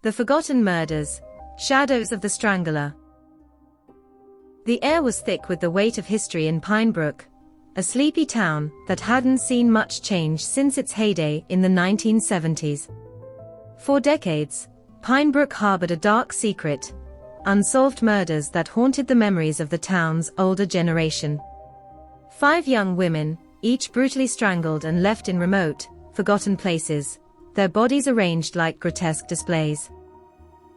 The Forgotten Murders, Shadows of the Strangler. The air was thick with the weight of history in Pinebrook, a sleepy town that hadn't seen much change since its heyday in the 1970s. For decades, Pinebrook harbored a dark secret, unsolved murders that haunted the memories of the town's older generation. 5 young women, each brutally strangled and left in remote, forgotten places, their bodies arranged like grotesque displays.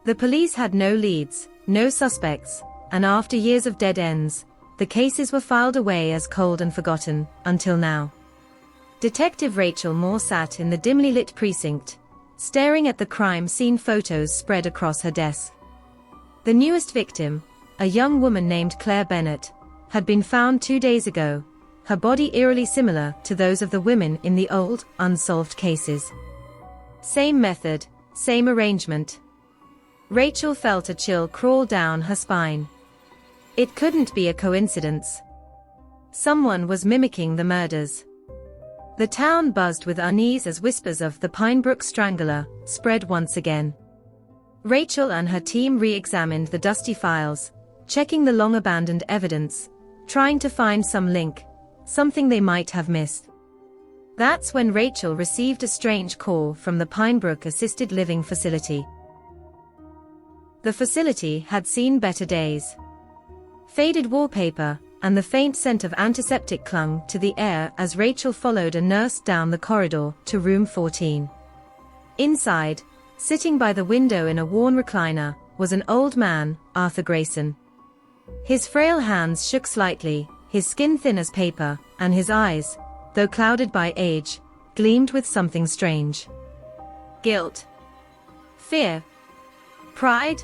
The police had no leads, no suspects, and after years of dead ends, the cases were filed away as cold and forgotten, until now. Detective Rachel Moore sat in the dimly lit precinct, staring at the crime scene photos spread across her desk. The newest victim, a young woman named Claire Bennett, had been found 2 days ago, her body eerily similar to those of the women in the old, unsolved cases. Same method, same arrangement. Rachel felt a chill crawl down her spine. It couldn't be a coincidence. Someone was mimicking the murders. The town buzzed with unease as whispers of the Pinebrook Strangler spread once again. Rachel and her team re-examined the dusty files, checking the long-abandoned evidence, trying to find some link, something they might have missed. That's when Rachel received a strange call from the Pinebrook Assisted Living Facility. The facility had seen better days. Faded wallpaper and the faint scent of antiseptic clung to the air as Rachel followed a nurse down the corridor to room 14. Inside, sitting by the window in a worn recliner, was an old man, Arthur Grayson. His frail hands shook slightly, his skin thin as paper, and his eyes, though clouded by age, gleamed with something strange. Guilt. Fear. Pride?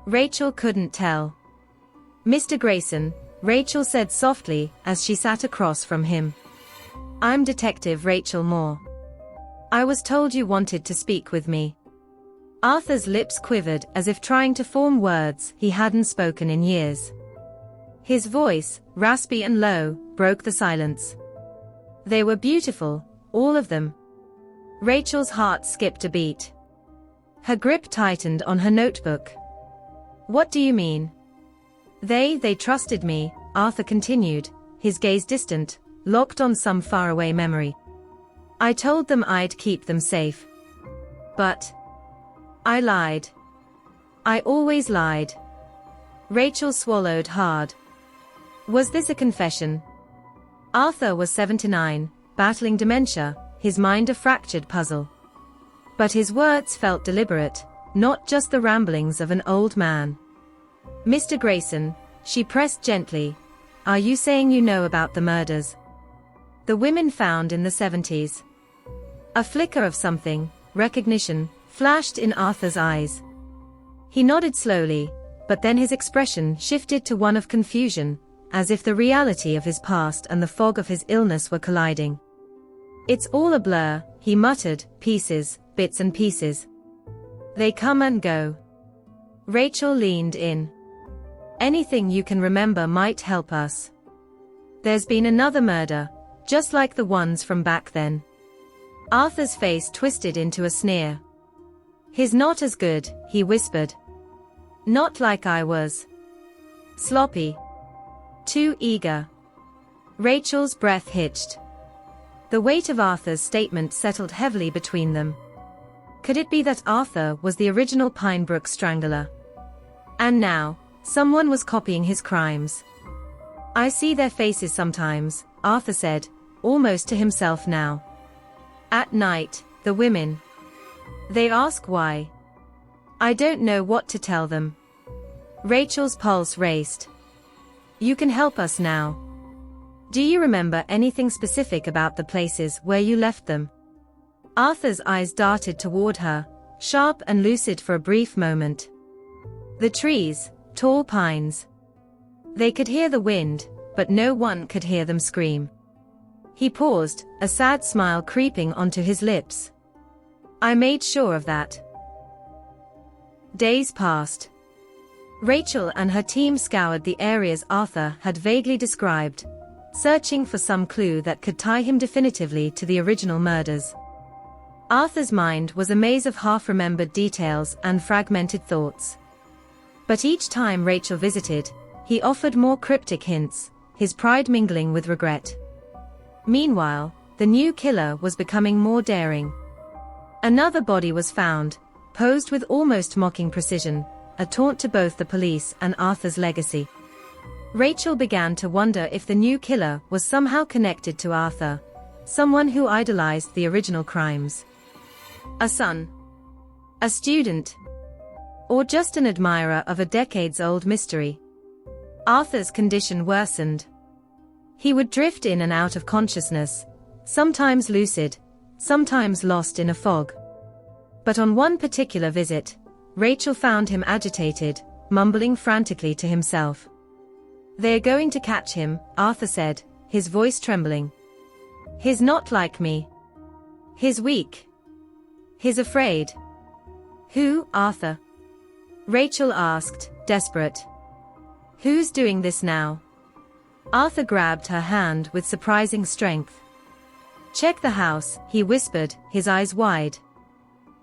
Rachel couldn't tell. Mr. Grayson, Rachel said softly as she sat across from him. I'm Detective Rachel Moore. I was told you wanted to speak with me. Arthur's lips quivered as if trying to form words he hadn't spoken in years. His voice, raspy and low, broke the silence. They were beautiful, all of them. Rachel's heart skipped a beat. Her grip tightened on her notebook. What do you mean? They trusted me, Arthur continued, his gaze distant, locked on some faraway memory. I told them I'd keep them safe. But I lied. I always lied. Rachel swallowed hard. Was this a confession? Arthur was 79, battling dementia, his mind a fractured puzzle. But his words felt deliberate, not just the ramblings of an old man. Mr. Grayson, she pressed gently, are you saying you know about the murders? The women found in the 70s. A flicker of something, recognition, flashed in Arthur's eyes. He nodded slowly, but then his expression shifted to one of confusion, as if the reality of his past and the fog of his illness were colliding. It's all a blur, he muttered, pieces, bits and pieces. They come and go. Rachel leaned in. Anything you can remember might help us. There's been another murder, just like the ones from back then. Arthur's face twisted into a sneer. He's not as good, he whispered. Not like I was. Sloppy. Too eager. Rachel's breath hitched. The weight of Arthur's statement settled heavily between them. Could it be that Arthur was the original Pinebrook Strangler? And now, someone was copying his crimes. I see their faces sometimes, Arthur said, almost to himself now. At night, the women. They ask why. I don't know what to tell them. Rachel's pulse raced. You can help us now. Do you remember anything specific about the places where you left them? Arthur's eyes darted toward her, sharp and lucid for a brief moment. The trees, tall pines. They could hear the wind, but no one could hear them scream. He paused, a sad smile creeping onto his lips. I made sure of that. Days passed. Rachel and her team scoured the areas Arthur had vaguely described, searching for some clue that could tie him definitively to the original murders. Arthur's mind was a maze of half-remembered details and fragmented thoughts. But each time Rachel visited, he offered more cryptic hints, his pride mingling with regret. Meanwhile, the new killer was becoming more daring. Another body was found, posed with almost mocking precision, a taunt to both the police and Arthur's legacy. Rachel began to wonder if the new killer was somehow connected to Arthur, someone who idolized the original crimes. A son, a student, or just an admirer of a decades-old mystery. Arthur's condition worsened. He would drift in and out of consciousness, sometimes lucid, sometimes lost in a fog. But on one particular visit, Rachel found him agitated, mumbling frantically to himself. "They're going to catch him," Arthur said, his voice trembling. "He's not like me. He's weak. He's afraid." "Who, Arthur?" Rachel asked, desperate. "Who's doing this now?" Arthur grabbed her hand with surprising strength. "Check the house," he whispered, his eyes wide.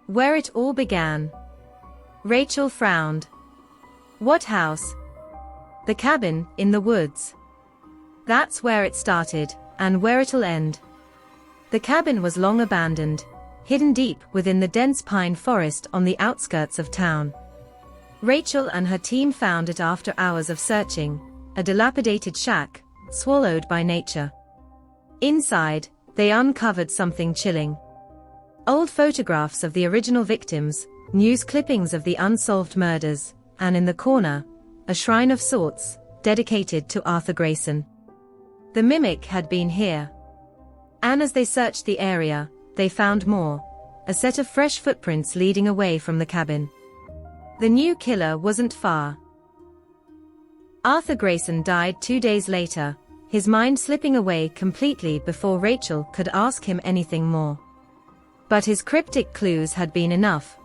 "Where it all began." Rachel frowned. "What house?" "The cabin, in the woods. That's where it started, and where it'll end." The cabin was long abandoned, hidden deep within the dense pine forest on the outskirts of town. Rachel and her team found it after hours of searching, a dilapidated shack, swallowed by nature. Inside, they uncovered something chilling. Old photographs of the original victims, news clippings of the unsolved murders, and in the corner, a shrine of sorts, dedicated to Arthur Grayson. The mimic had been here. And as they searched the area, they found more, a set of fresh footprints leading away from the cabin. The new killer wasn't far. Arthur Grayson died 2 days later, his mind slipping away completely before Rachel could ask him anything more. But his cryptic clues had been enough.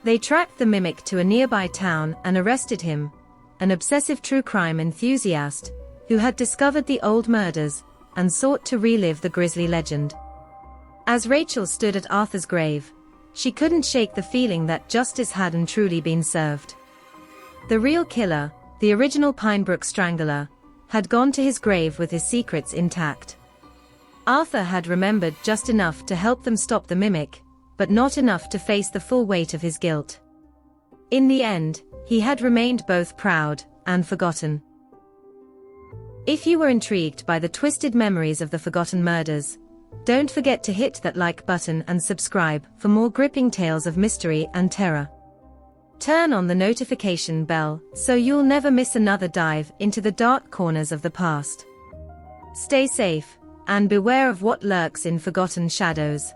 They tracked the mimic to a nearby town and arrested him, an obsessive true crime enthusiast, who had discovered the old murders and sought to relive the grisly legend. As Rachel stood at Arthur's grave, she couldn't shake the feeling that justice hadn't truly been served. The real killer, the original Pinebrook Strangler, had gone to his grave with his secrets intact. Arthur had remembered just enough to help them stop the mimic, but not enough to face the full weight of his guilt. In the end, he had remained both proud and forgotten. If you were intrigued by the twisted memories of the forgotten murders, don't forget to hit that like button and subscribe for more gripping tales of mystery and terror. Turn on the notification bell so you'll never miss another dive into the dark corners of the past. Stay safe, and beware of what lurks in forgotten shadows.